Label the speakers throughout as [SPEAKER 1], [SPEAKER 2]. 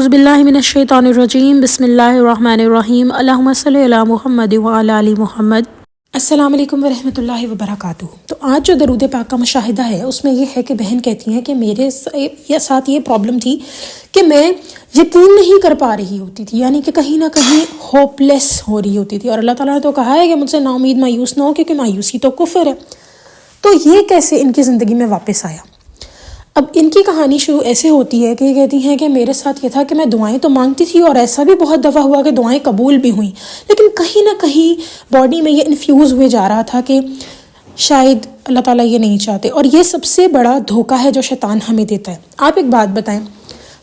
[SPEAKER 1] اعوذ باللہ من الشیطان الرجیم بسم اللہ الرحمن الرحیم اللہم صلی علی محمد وعلی آل محمد۔ السلام علیکم ورحمۃ اللہ وبرکاتہ۔ تو آج جو درود پاک کا مشاہدہ ہے اس میں یہ ہے کہ بہن کہتی ہیں کہ میرے ساتھ یہ پرابلم تھی کہ میں یقین نہیں کر پا رہی ہوتی تھی، یعنی کہ کہیں نہ کہیں ہوپ لیس ہو رہی ہوتی تھی، اور اللہ تعالیٰ نے تو کہا ہے کہ مجھ سے نا امید مایوس نہ ہو، کیونکہ مایوسی تو کفر ہے۔ تو یہ کیسے ان کی زندگی میں واپس آیا؟ اب ان کی کہانی شروع ایسے ہوتی ہے کہ یہ کہتی ہیں کہ میرے ساتھ یہ تھا کہ میں دعائیں تو مانگتی تھی، اور ایسا بھی بہت دفعہ ہوا کہ دعائیں قبول بھی ہوئیں، لیکن کہیں نہ کہیں باڈی میں یہ انفیوز ہوئے جا رہا تھا کہ شاید اللہ تعالیٰ یہ نہیں چاہتے۔ اور یہ سب سے بڑا دھوکہ ہے جو شیطان ہمیں دیتا ہے۔ آپ ایک بات بتائیں،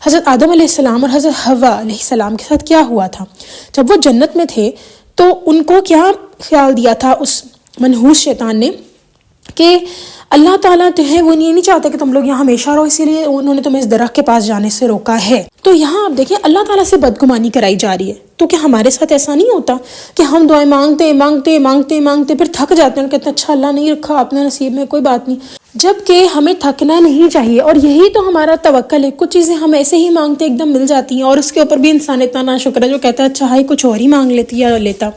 [SPEAKER 1] حضرت آدم علیہ السلام اور حضرت حوا علیہ السلام کے ساتھ کیا ہوا تھا؟ جب وہ جنت میں تھے تو ان کو کیا خیال دیا تھا اس منحوس شیطان نے کہ اللہ تعالیٰ تو ہے وہ نہیں چاہتے کہ تم لوگ یہاں ہمیشہ رہو، اسی لیے انہوں نے تمہیں اس درخت کے پاس جانے سے روکا ہے۔ تو یہاں آپ دیکھیں اللہ تعالیٰ سے بدگمانی کرائی جا رہی ہے۔ تو کیا ہمارے ساتھ ایسا نہیں ہوتا کہ ہم دعائیں مانگتے پھر تھک جاتے ہیں اور کہتے ہیں اچھا اللہ نہیں رکھا اپنے نصیب میں، کوئی بات نہیں، جبکہ ہمیں تھکنا نہیں چاہیے، اور یہی تو ہمارا توکل ہے۔ کچھ چیزیں ہم ایسے ہی مانگتے ایک دم مل جاتی ہیں، اور اس کے اوپر بھی انسان اتنا ناشکر ہے جو کہتا ہے اچھا ہائی کچھ اور ہی مانگ لیتی یا لیتا۔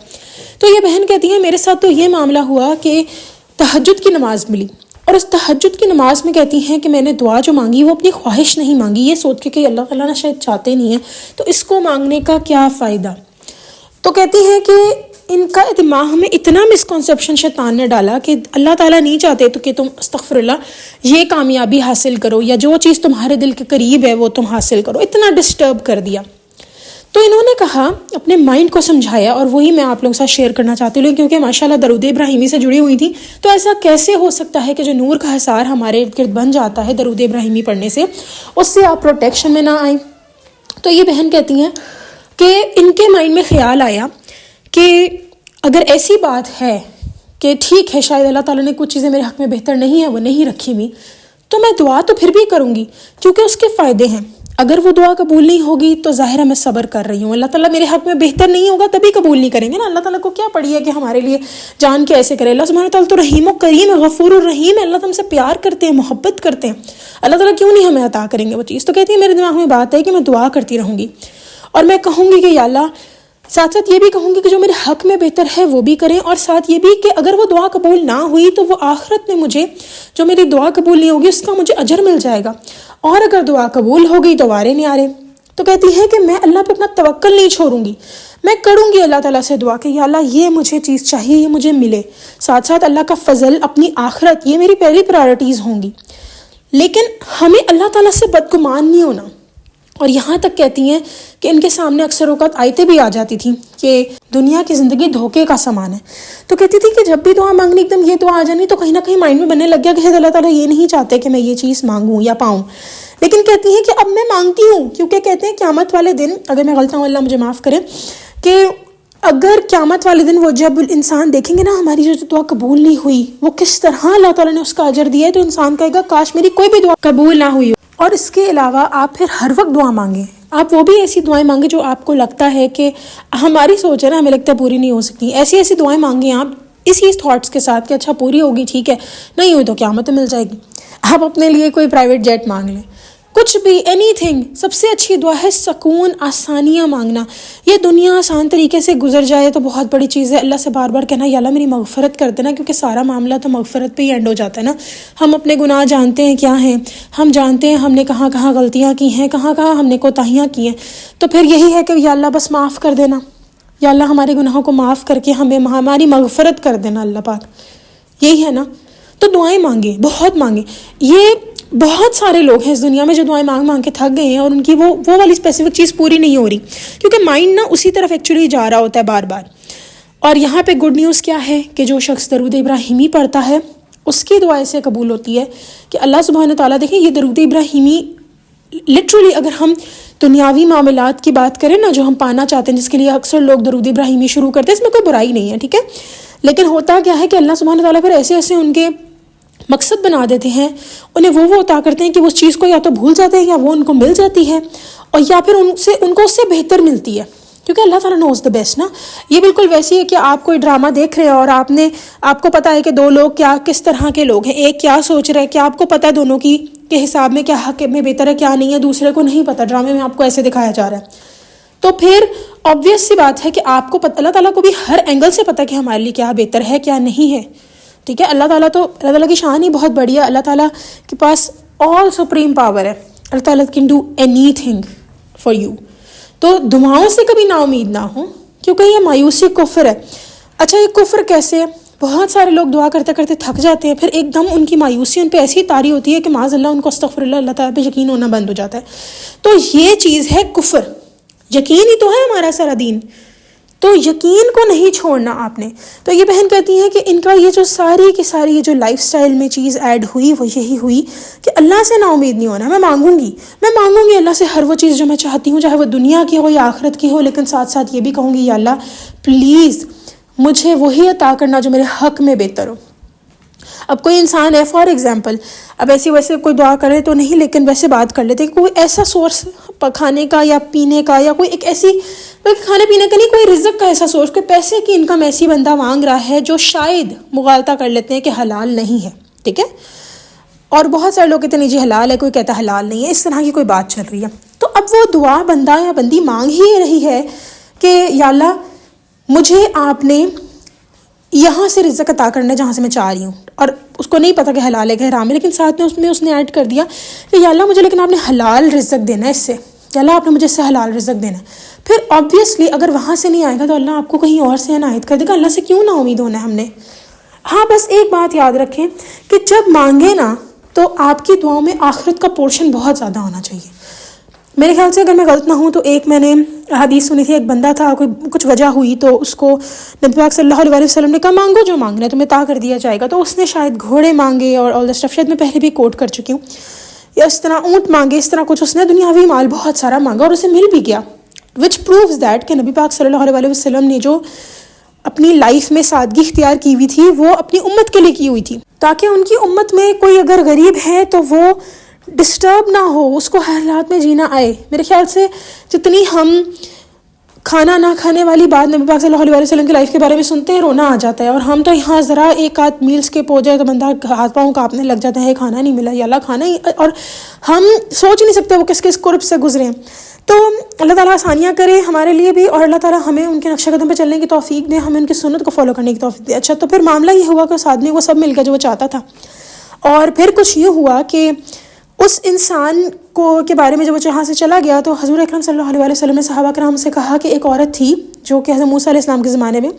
[SPEAKER 1] تو یہ بہن کہتی ہے میرے ساتھ تو یہ معاملہ ہوا کہ تہجد کی نماز ملی، اور اس تہجد کی نماز میں کہتی ہیں کہ میں نے دعا جو مانگی وہ اپنی خواہش نہیں مانگی، یہ سوچ کے کہ اللہ تعالیٰ نے شاید چاہتے نہیں ہیں تو اس کو مانگنے کا کیا فائدہ۔ تو کہتی ہیں کہ ان کا دماغ میں اتنا مسکنسیپشن شیطان نے ڈالا کہ اللہ تعالیٰ نہیں چاہتے تو کہ تم استغفر اللہ یہ کامیابی حاصل کرو، یا جو چیز تمہارے دل کے قریب ہے وہ تم حاصل کرو، اتنا ڈسٹرب کر دیا۔ تو انہوں نے کہا اپنے مائنڈ کو سمجھایا، اور وہی میں آپ لوگوں کے ساتھ شیئر کرنا چاہتی ہوں، کیونکہ ماشاءاللہ درود ابراہیمی سے جڑی ہوئی تھی۔ تو ایسا کیسے ہو سکتا ہے کہ جو نور کا حصار ہمارے ارد گرد بن جاتا ہے درود ابراہیمی پڑھنے سے، اس سے آپ پروٹیکشن میں نہ آئیں؟ تو یہ بہن کہتی ہیں کہ ان کے مائنڈ میں خیال آیا کہ اگر ایسی بات ہے کہ ٹھیک ہے شاید اللہ تعالیٰ نے کچھ چیزیں میرے حق میں بہتر نہیں ہیں وہ نہیں رکھی ہوئی، تو میں دعا تو پھر بھی کروں گی کیونکہ اس کے فائدے ہیں۔ اگر وہ دعا قبول نہیں ہوگی تو ظاہر ہے میں صبر کر رہی ہوں، اللہ تعالیٰ میرے حق میں بہتر نہیں ہوگا تبھی قبول نہیں کریں گے نا۔ اللہ تعالیٰ کو کیا پڑی ہے کہ ہمارے لیے جان کے ایسے کرے؟ اللہ سبحانہ تعالیٰ تو رحیم و کریم ہے، غفور الرحیم ہے، اللہ تو ہم سے پیار کرتے ہیں، محبت کرتے ہیں، اللہ تعالیٰ کیوں نہیں ہمیں عطا کریں گے وہ چیز؟ تو کہتی ہے میرے دماغ میں بات ہے کہ میں دعا کرتی رہوں گی، اور میں کہوں گی کہ یا اللہ، ساتھ ساتھ یہ بھی کہوں گی کہ جو میرے حق میں بہتر ہے وہ بھی کریں، اور ساتھ یہ بھی کہ اگر وہ دعا قبول نہ ہوئی تو وہ آخرت میں مجھے جو میری دعا قبول نہیں ہوگی اس کا مجھے اجر مل جائے گا، اور اگر دعا قبول ہو گئی تو وارے نہیں آ رہے۔ تو کہتی ہے کہ میں اللہ پہ اپنا توکل نہیں چھوڑوں گی، میں کروں گی اللہ تعالیٰ سے دعا کہ یا اللہ یہ مجھے چیز چاہیے، یہ مجھے ملے، ساتھ ساتھ اللہ کا فضل، اپنی آخرت، یہ میری پہلی پرائرٹیز ہوں گی۔ لیکن ہمیں اللہ تعالیٰ سے بدگمان نہیں ہونا۔ اور یہاں تک کہتی ہیں کہ ان کے سامنے اکثر اوقات آیتیں بھی آ جاتی تھیں کہ دنیا کی زندگی دھوکے کا سامان ہے۔ تو کہتی تھی کہ جب بھی دعا مانگنی ایک دم یہ دعا آ جانی تو کہیں نہ کہیں مائنڈ میں بننے لگ گیا کہ اللہ تعالیٰ یہ نہیں چاہتے کہ میں یہ چیز مانگوں یا پاؤں، لیکن کہتی ہیں کہ اب میں مانگتی ہوں، کیونکہ کہتے ہیں قیامت والے دن، اگر میں غلط ہوں اللہ مجھے معاف کرے، کہ اگر قیامت والے دن وہ جب انسان دیکھیں گے نا ہماری جو دعا قبول نہیں ہوئی وہ کس طرح اللہ تعالیٰ نے اس کا اجر دیا ہے، تو انسان کہے گا کاش میری کوئی بھی دعا قبول نہ ہوئی ہو۔ اور اس کے علاوہ آپ پھر ہر وقت دعا مانگیں، آپ وہ بھی ایسی دعائیں مانگیں جو آپ کو لگتا ہے کہ ہماری سوچ ہے نا ہمیں لگتا ہے پوری نہیں ہو سکتی، ایسی دعائیں مانگیں آپ اسی تھاٹس کے ساتھ کہ اچھا پوری ہوگی ٹھیک ہے، نہیں ہوئی تو قیامت مل جائے گی۔ آپ اپنے لیے کوئی پرائیویٹ جیٹ مانگ لیں، کچھ بھی، اینی تھنگ۔ سب سے اچھی دعا ہے سکون، آسانیاں مانگنا۔ یہ دنیا آسان طریقے سے گزر جائے تو بہت بڑی چیز ہے۔ اللہ سے بار بار کہنا یا اللہ میری مغفرت کر دینا، کیونکہ سارا معاملہ تو مغفرت پہ ہی اینڈ ہو جاتا ہے نا۔ ہم اپنے گناہ جانتے ہیں کیا ہیں، ہم جانتے ہیں ہم نے کہاں کہاں غلطیاں کی ہیں، کہاں کہاں ہم نے کوتاہیاں کی ہیں، تو پھر یہی ہے کہ یا اللہ بس معاف کر دینا، یا اللہ ہمارے گناہوں کو معاف کر کے ہمیں ہماری مغفرت کر دینا اللہ پاک، یہی ہے نا۔ تو دعائیں مانگیں، بہت مانگیں۔ یہ بہت سارے لوگ ہیں اس دنیا میں جو دعائیں مانگ کے تھک گئے ہیں، اور ان کی وہ والی اسپیسیفک چیز پوری نہیں ہو رہی، کیونکہ مائنڈ نا اسی طرف ایکچولی جا رہا ہوتا ہے بار بار۔ اور یہاں پہ گڈ نیوز کیا ہے کہ جو شخص درود ابراہیمی پڑھتا ہے اس کی دعا ایسے قبول ہوتی ہے کہ اللہ سبحانہ تعالیٰ، دیکھیں یہ درود ابراہیمی لٹرلی اگر ہم دنیاوی معاملات کی بات کریں نا جو ہم پانا چاہتے ہیں، جس کے لیے اکثر لوگ درود ابراہیمی شروع کرتے ہیں، اس میں کوئی برائی نہیں ہے، ٹھیک ہے، لیکن ہوتا کیا ہے کہ اللہ سبحانہ تعالیٰ پھر ایسے ان کے مقصد بنا دیتے ہیں، انہیں وہ عطا کرتے ہیں کہ وہ اس چیز کو یا تو بھول جاتے ہیں یا وہ ان کو مل جاتی ہے، اور یا پھر ان کو اس سے بہتر ملتی ہے، کیونکہ اللہ تعالیٰ نوز دا بیسٹ نا۔ یہ بالکل ویسی ہے کہ آپ کوئی ڈرامہ دیکھ رہے ہیں اور آپ کو پتہ ہے کہ دو لوگ کس طرح کے لوگ ہیں، ایک کیا سوچ رہا ہے، کہ آپ کو پتہ ہے دونوں کی کے حساب میں کیا حق میں بہتر ہے کیا نہیں ہے دوسرے کو نہیں پتہ، ڈرامے میں آپ کو ایسے دکھایا جا رہا ہے. تو پھر آبویس سی بات ہے کہ آپ کو اللہ تعالیٰ کو بھی ہر اینگل سے پتہ کہ ہمارے لیے کیا بہتر ہے کیا نہیں ہے. ٹھیک ہے، اللہ تعالیٰ کی شان ہی بہت بڑی ہے. اللہ تعالیٰ کے پاس آل سپریم پاور ہے. اللہ تعالیٰ can do any thing for you. تو دعاؤں سے کبھی نا امید نہ ہو، کیونکہ یہ مایوسی کفر ہے. اچھا یہ کفر کیسے ہے؟ بہت سارے لوگ دعا کرتے کرتے تھک جاتے ہیں، پھر ایک دم ان کی مایوسی ان پہ ایسی طاری ہوتی ہے کہ معاذ اللہ ان کو استغفر اللہ تعالیٰ پہ یقین ہونا بند ہو جاتا ہے. تو یہ چیز ہے کفر. یقین ہی تو ہے ہمارا سارا دین، تو یقین کو نہیں چھوڑنا آپ نے. تو یہ بہن کہتی ہیں کہ ان کا یہ جو ساری کی ساری یہ جو لائف سٹائل میں چیز ایڈ ہوئی وہ یہی ہوئی کہ اللہ سے نا امید نہیں ہونا. میں مانگوں گی اللہ سے ہر وہ چیز جو میں چاہتی ہوں، چاہے وہ دنیا کی ہو یا آخرت کی ہو، لیکن ساتھ ساتھ یہ بھی کہوں گی یا اللہ پلیز مجھے وہی عطا کرنا جو میرے حق میں بہتر ہو. اب کوئی انسان ہے فار ایگزامپل، اب ایسی ویسے کوئی دعا کرے تو نہیں، لیکن ویسے بات کر لیتے کہ کوئی ایسا سورس کھانے کا یا پینے کا یا کوئی ایک ایسی کھانے پینے کا نہیں، کوئی رزق کا ایسا سورس، کوئی پیسے کی انکم ایسی بندہ مانگ رہا ہے جو شاید مغالطہ کر لیتے ہیں کہ حلال نہیں ہے. ٹھیک ہے، اور بہت سارے لوگ کہتے ہیں جی حلال ہے، کوئی کہتا حلال نہیں ہے، اس طرح کی کوئی بات چل رہی ہے. تو اب وہ دعا بندہ یا بندی مانگ ہی رہی ہے کہ یا اللہ مجھے آپ نے یہاں سے رزق عطا کرنا ہے جہاں سے میں چاہ رہی ہوں، اور اس کو نہیں پتہ کہ حلال ہے کہ حرام ہے، لیکن ساتھ میں اس نے ایڈ کر دیا کہ یا اللہ مجھے لیکن آپ نے حلال رزق دینا ہے اس سے، یا اللہ آپ نے مجھے اس سے حلال رزق دینا ہے. پھر آبویسلی اگر وہاں سے نہیں آئے گا تو اللہ آپ کو کہیں اور سے عنایت کر دے گا. اللہ سے کیوں نا امید ہونا ہے ہم نے. ہاں بس ایک بات یاد رکھیں کہ جب مانگے نا تو آپ کی دعاؤں میں آخرت کا پورشن بہت زیادہ ہونا چاہیے. میرے خیال سے اگر میں غلط نہ ہوں تو ایک میں نے حدیث سنی تھی، ایک بندہ تھا، کوئی کچھ وجہ ہوئی تو اس کو نبی پاک صلی اللہ علیہ وسلم نے کہا مانگو جو مانگنا ہے تمہیں عطا کر دیا جائے گا. تو اس نے شاید گھوڑے مانگے اور آل دا اسٹف، شاید میں پہلے بھی کوٹ کر چکی ہوں، یا اس طرح اونٹ مانگے، اس طرح کچھ اس نے دنیاوی مال بہت سارا مانگا اور اسے مل بھی گیا. وچ پرووز دیٹ کہ نبی پاک صلی اللہ علیہ وسلم نے جو اپنی لائف میں سادگی اختیار کی ہوئی تھی وہ اپنی امت کے لیے کی ہوئی تھی، تاکہ ان کی امت میں کوئی اگر غریب ہے تو وہ ڈسٹرب نہ ہو، اس کو ہر حالات میں جینا آئے. میرے خیال سے جتنی ہم کھانا نہ کھانے والی بات نبی پاک صلی اللہ علیہ وسلم کی لائف کے بارے میں سنتے ہیں رونا آ جاتا ہے، اور ہم تو یہاں ذرا ایک آدھ میل اسکپ ہو جائے تو بندہ ہاتھ پاؤں کانپنے لگ جاتا ہے، کھانا نہیں ملا یا اللہ کھانا ہی، اور ہم سوچ نہیں سکتے وہ کس کس قرب سے گزرے ہیں. تو اللہ تعالیٰ آسانیاں کرے ہمارے لیے بھی، اور اللہ تعالیٰ ہمیں ان کے نقشہ قدم پہ چلنے کی توفیق دے، ہمیں ان کی سنت کو فالو کرنے کی توفیق دے. اچھا تو پھر معاملہ یہ ہوا کہ اس آدمی کو سب مل گیا جو وہ چاہتا تھا، اور پھر کچھ یہ ہوا کہ اس انسان کو کے بارے میں جب وہ جہاں سے چلا گیا تو حضور اکرم صلی اللہ علیہ وسلم نے صحابہ کرام سے کہا کہ ایک عورت تھی جو کہ حضرت موسیٰ علیہ السلام کے زمانے میں،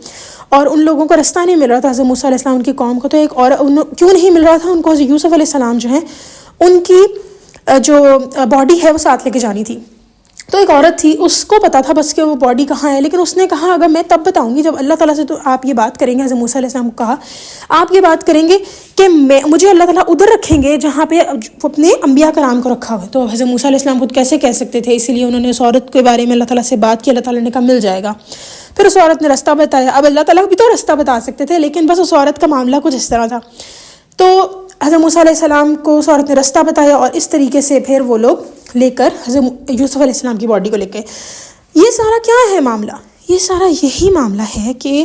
[SPEAKER 1] اور ان لوگوں کو رستہ نہیں مل رہا تھا حضرت موسیٰ علیہ السلام ان کی قوم کو. تو ایک عورت کیوں نہیں مل رہا تھا ان کو؟ حضرت یوسف علیہ السلام جو ہیں ان کی جو باڈی ہے وہ ساتھ لے کے جانی تھی. تو ایک عورت تھی، اس کو پتا تھا بس کہ وہ باڈی کہاں ہے، لیکن اس نے کہا اگر میں تب بتاؤں گی جب اللہ تعالیٰ سے تو آپ یہ بات کریں گے. حضرت موسیٰ علیہ السلام کو کہا آپ یہ بات کریں گے کہ مجھے اللہ تعالیٰ ادھر رکھیں گے جہاں پہ وہ اپنے انبیاء کرام کو رکھا ہوا ہے. تو حضرت موسیٰ علیہ السلام خود کیسے کہہ سکتے تھے، اسی لیے انہوں نے اس عورت کے بارے میں اللہ تعالیٰ سے بات کی. اللہ تعالیٰ نے کہا مل جائے گا. پھر اس عورت نے رستہ بتایا. اب اللہ تعالیٰ بھی تو رستہ بتا سکتے تھے، لیکن بس اس عورت کا معاملہ کچھ اس طرح تھا. تو حضرت موسیٰ علیہ السلام کو اس عورت نے رستہ بتایا، اور اس طریقے سے پھر وہ لوگ لے کر حضرت یوسف علیہ السلام کی باڈی کو لے کے. یہ سارا کیا ہے معاملہ؟ یہ سارا یہی معاملہ ہے کہ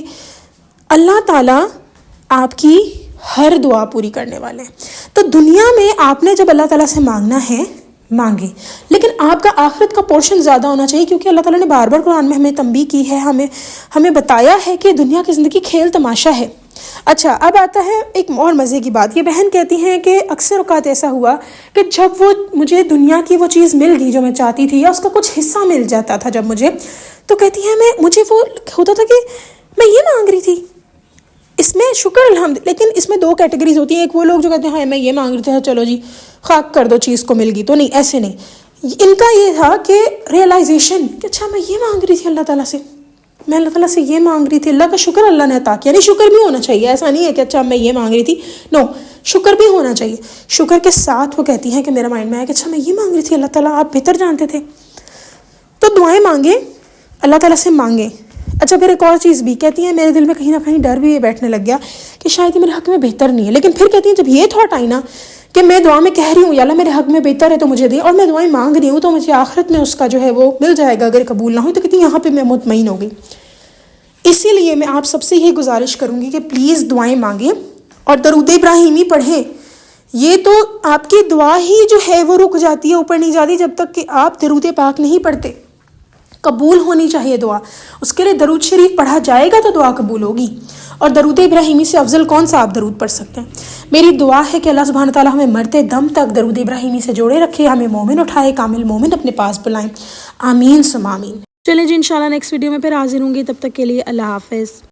[SPEAKER 1] اللہ تعالیٰ آپ کی ہر دعا پوری کرنے والے ہیں. تو دنیا میں آپ نے جب اللہ تعالیٰ سے مانگنا ہے مانگے، لیکن آپ کا آخرت کا پورشن زیادہ ہونا چاہیے، کیونکہ اللہ تعالیٰ نے بار بار قرآن میں ہمیں تنبیہ کی ہے، ہمیں بتایا ہے کہ دنیا کی زندگی کھیل تماشا ہے. اچھا اب آتا ہے ایک اور مزے کی بات. یہ بہن کہتی ہیں کہ اکثر اوقات ایسا ہوا کہ جب وہ مجھے دنیا کی وہ چیز مل گئی جو میں چاہتی تھی، یا اس کا کچھ حصہ مل جاتا تھا جب مجھے، تو کہتی ہیں مجھے وہ ہوتا تھا کہ میں یہ مانگ رہی تھی. اس میں شکر الحمد، لیکن اس میں دو کیٹیگریز ہوتی ہیں. ایک وہ لوگ جو کہتے ہیں ہاں میں یہ مانگ رہی تھی، چلو جی خاک کر دو چیز کو مل گئی. تو نہیں، ایسے نہیں. ان کا یہ تھا کہ ریئلائزیشن کہ اچھا میں یہ مانگ رہی تھی اللہ تعالیٰ سے، میں اللہ تعالیٰ سے یہ مانگ رہی تھی، اللہ کا شکر اللہ نے عطا کیا. یعنی شکر بھی ہونا چاہیے، ایسا نہیں ہے کہ اچھا میں یہ مانگ رہی تھی، نو، شکر بھی ہونا چاہیے. شکر کے ساتھ وہ کہتی ہیں کہ میرا مائنڈ میں آیا کہ اچھا میں یہ مانگ رہی تھی، اللہ تعالیٰ آپ بہتر جانتے تھے. تو دعائیں مانگیں، اللہ تعالیٰ سے مانگیں. اچھا پھر ایک اور چیز بھی کہتی ہیں، میرے دل میں کہیں نہ کہیں ڈر بھی بیٹھنے لگ گیا کہ شاید یہ میرے حق میں بہتر نہیں ہے. لیکن پھر کہتی ہیں جب یہ تھاٹ آئی نا کہ میں دعا میں کہہ رہی ہوں یا اللہ میرے حق میں بہتر ہے تو مجھے دے، اور میں دعائیں مانگ رہی ہوں تو مجھے آخرت میں اس کا جو ہے وہ مل جائے گا اگر قبول نہ ہوئی، تو کہتی ہیں یہاں پہ میں مطمئن ہو گئی. اسی لیے میں آپ سب سے یہ گزارش کروں گی کہ پلیز دعائیں مانگیں اور درود ابراہیمی پڑھیں. یہ تو آپ کی دعا ہی جو ہے وہ رک جاتی ہے، اوپر نہیں جاتی جب تک کہ آپ درود پاک نہیں پڑھتے۔ قبول ہونی چاہیے دعا، اس کے لیے درود شریف پڑھا جائے گا تو دعا قبول ہوگی۔ اور درود ابراہیمی سے افضل کون سا آپ درود پڑھ سکتے ہیں؟ میری دعا ہے کہ اللہ سبحانہ تعالیٰ ہمیں مرتے دم تک درود ابراہیمی سے جوڑے رکھے، ہمیں مومن اٹھائے، کامل مومن اپنے پاس بلائیں، آمین ثم آمین۔ چلیں جی، انشاءاللہ نیکسٹ ویڈیو میں پھر حاضر ہوں گی، تب تک کے لیے اللہ حافظ۔